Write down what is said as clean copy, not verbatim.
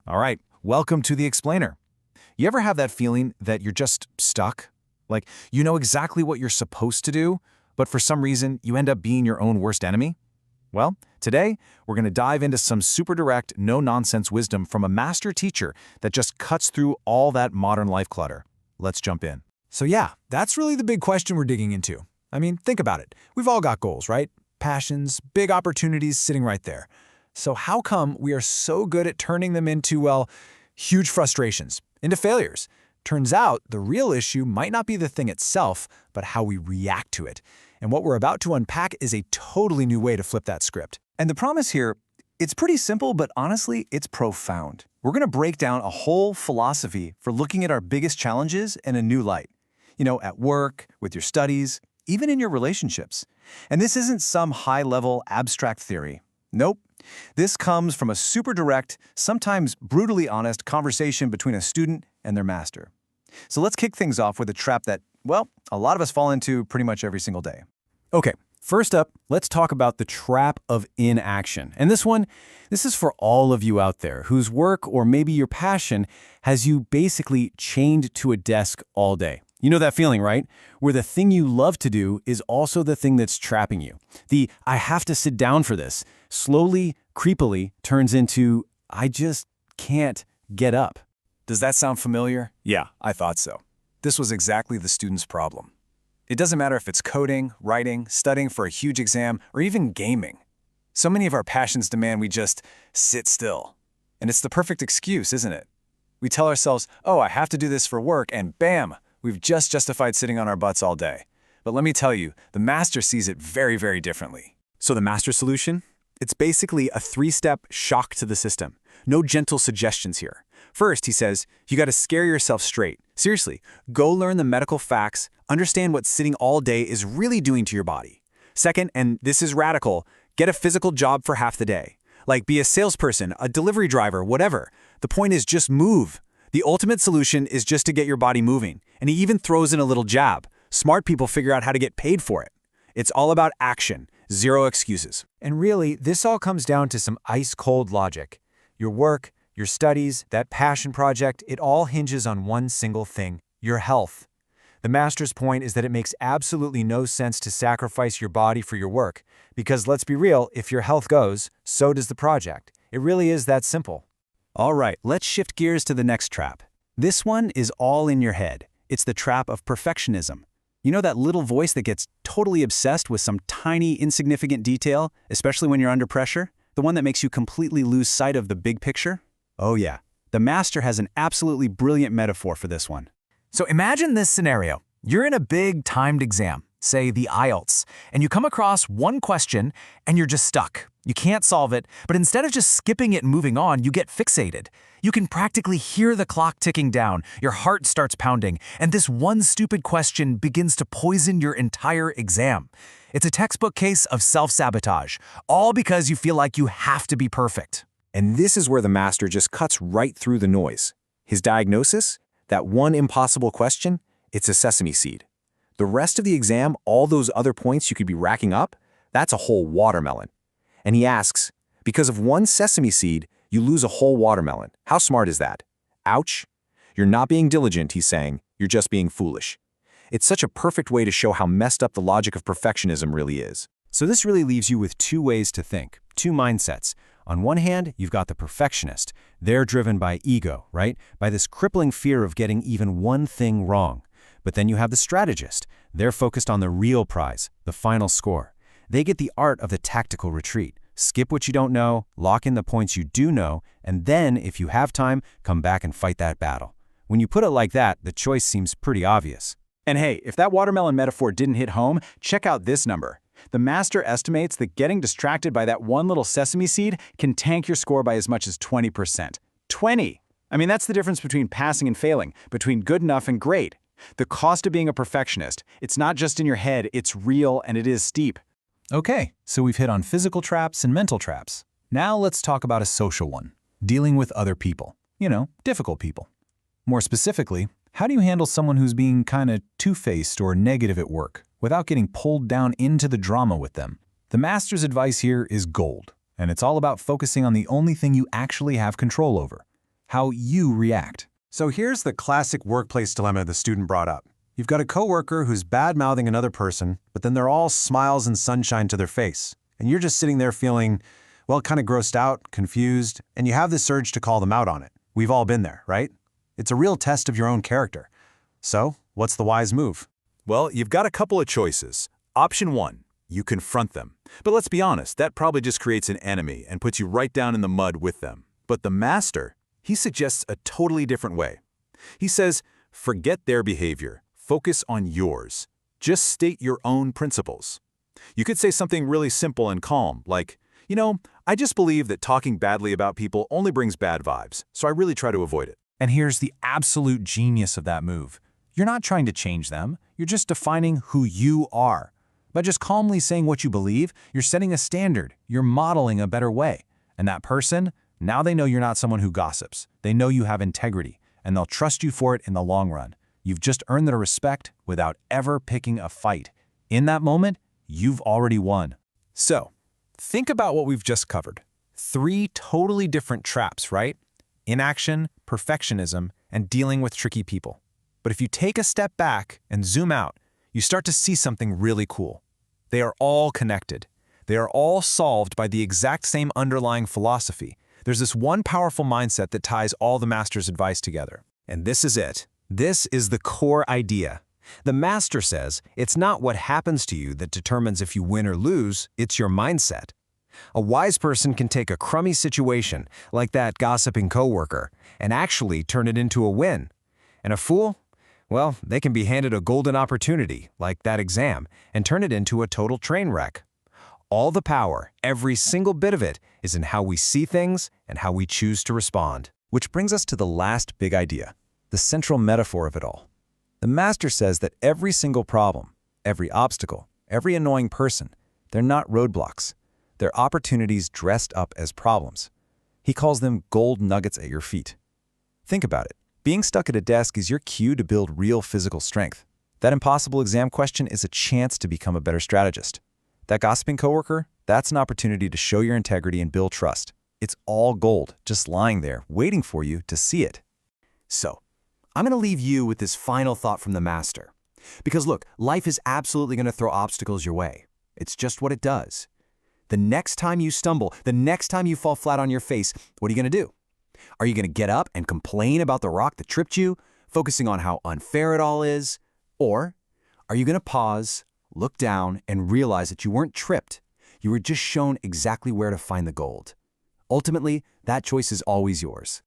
All right, welcome to The Explainer. You ever have that feeling that you're just stuck? Like, you know exactly what you're supposed to do, but for some reason, you end up being your own worst enemy? Well, today, we're going to dive into some super direct, no-nonsense wisdom from a master teacher that just cuts through all that modern life clutter. Let's jump in. So yeah, that's really the big question we're digging into. I mean, think about it. We've all got goals, right? Passions, big opportunities sitting right there. So how come we are so good at turning them into, well, huge frustrations, into failures? Turns out the real issue might not be the thing itself, but how we react to it. And what we're about to unpack is a totally new way to flip that script. And the promise here, it's pretty simple, but honestly, it's profound. We're going to break down a whole philosophy for looking at our biggest challenges in a new light. You know, at work, with your studies, even in your relationships. And this isn't some high-level abstract theory. Nope. This comes from a super direct, sometimes brutally honest conversation between a student and their master. So let's kick things off with a trap that, well, a lot of us fall into pretty much every single day. Okay, first up, let's talk about the trap of inaction. And this is for all of you out there whose work or maybe your passion has you basically chained to a desk all day. You know that feeling, right? Where the thing you love to do is also the thing that's trapping you. The "I have to sit down for this" slowly, creepily turns into "I just can't get up." Does that sound familiar? Yeah, I thought so. This was exactly the student's problem. It doesn't matter if it's coding, writing, studying for a huge exam, or even gaming. So many of our passions demand we just sit still. And it's the perfect excuse, isn't it? We tell ourselves, oh, I have to do this for work, and bam, we've just justified sitting on our butts all day. But let me tell you, the master sees it very, very differently. So the master solution? It's basically a three-step shock to the system. No gentle suggestions here. First, he says, you got to scare yourself straight. Seriously, go learn the medical facts, understand what sitting all day is really doing to your body. Second, and this is radical, get a physical job for half the day. Like be a salesperson, a delivery driver, whatever. The point is just move. The ultimate solution is just to get your body moving. And he even throws in a little jab. Smart people figure out how to get paid for it. It's all about action, zero excuses. And really, this all comes down to some ice-cold logic. Your work, your studies, that passion project, it all hinges on one single thing, your health. The master's point is that it makes absolutely no sense to sacrifice your body for your work, because let's be real, if your health goes, so does the project. It really is that simple. All right, let's shift gears to the next trap. This one is all in your head. It's the trap of perfectionism. You know that little voice that gets totally obsessed with some tiny, insignificant detail, especially when you're under pressure? The one that makes you completely lose sight of the big picture? Oh yeah, the master has an absolutely brilliant metaphor for this one. So imagine this scenario. You're in a big timed exam, say the IELTS, and you come across one question and you're just stuck. You can't solve it, but instead of just skipping it and moving on, you get fixated. You can practically hear the clock ticking down, your heart starts pounding, and this one stupid question begins to poison your entire exam. It's a textbook case of self-sabotage, all because you feel like you have to be perfect. And this is where the master just cuts right through the noise. His diagnosis? That one impossible question? It's a sesame seed. The rest of the exam, all those other points you could be racking up, that's a whole watermelon. And he asks, because of one sesame seed, you lose a whole watermelon. How smart is that? Ouch. You're not being diligent, he's saying. You're just being foolish. It's such a perfect way to show how messed up the logic of perfectionism really is. So this really leaves you with two ways to think, two mindsets. On one hand, you've got the perfectionist. They're driven by ego, right? By this crippling fear of getting even one thing wrong. But then you have the strategist. They're focused on the real prize, the final score. They get the art of the tactical retreat. Skip what you don't know, lock in the points you do know, and then, if you have time, come back and fight that battle. When you put it like that, the choice seems pretty obvious. And hey, if that watermelon metaphor didn't hit home, check out this number. The master estimates that getting distracted by that one little sesame seed can tank your score by as much as 20%. 20! I mean, that's the difference between passing and failing, between good enough and great. The cost of being a perfectionist, it's not just in your head, it's real and it is steep. Okay, so we've hit on physical traps and mental traps. Now let's talk about a social one, dealing with other people. You know, difficult people. More specifically, how do you handle someone who's being kind of two-faced or negative at work without getting pulled down into the drama with them? The master's advice here is gold, and it's all about focusing on the only thing you actually have control over. how you react. So here's the classic workplace dilemma the student brought up. You've got a coworker who's bad-mouthing another person, but then they're all smiles and sunshine to their face. And you're just sitting there feeling, well, kind of grossed out, confused, and you have this urge to call them out on it. We've all been there, right? It's a real test of your own character. So, what's the wise move? Well, you've got a couple of choices. Option 1, you confront them. But let's be honest, that probably just creates an enemy and puts you right down in the mud with them. But the master, he suggests a totally different way. He says, forget their behavior, focus on yours. Just state your own principles. You could say something really simple and calm, like, you know, I just believe that talking badly about people only brings bad vibes, so I really try to avoid it. And here's the absolute genius of that move. You're not trying to change them, you're just defining who you are. By just calmly saying what you believe, you're setting a standard, you're modeling a better way. And that person, now they know you're not someone who gossips. They know you have integrity, and they'll trust you for it in the long run. You've just earned their respect without ever picking a fight. In that moment, you've already won. So, think about what we've just covered. 3 totally different traps, right? Inaction, perfectionism, and dealing with tricky people. But if you take a step back and zoom out, you start to see something really cool. They are all connected. They are all solved by the exact same underlying philosophy. There's this one powerful mindset that ties all the master's advice together. And this is it. This is the core idea. The master says, it's not what happens to you that determines if you win or lose, it's your mindset. A wise person can take a crummy situation, like that gossiping coworker, and actually turn it into a win. And a fool? Well, they can be handed a golden opportunity, like that exam, and turn it into a total train wreck. All the power, every single bit of it, is in how we see things and how we choose to respond. Which brings us to the last big idea, the central metaphor of it all. The master says that every single problem, every obstacle, every annoying person, they're not roadblocks. They're opportunities dressed up as problems. He calls them gold nuggets at your feet. Think about it. Being stuck at a desk is your cue to build real physical strength. That impossible exam question is a chance to become a better strategist. That gossiping coworker, that's an opportunity to show your integrity and build trust. It's all gold, just lying there, waiting for you to see it. So, I'm going to leave you with this final thought from the master. Because look, life is absolutely going to throw obstacles your way. It's just what it does. The next time you stumble, the next time you fall flat on your face, what are you going to do? Are you going to get up and complain about the rock that tripped you, focusing on how unfair it all is? Or are you going to pause, look down, and realize that you weren't tripped? You were just shown exactly where to find the gold. Ultimately, that choice is always yours.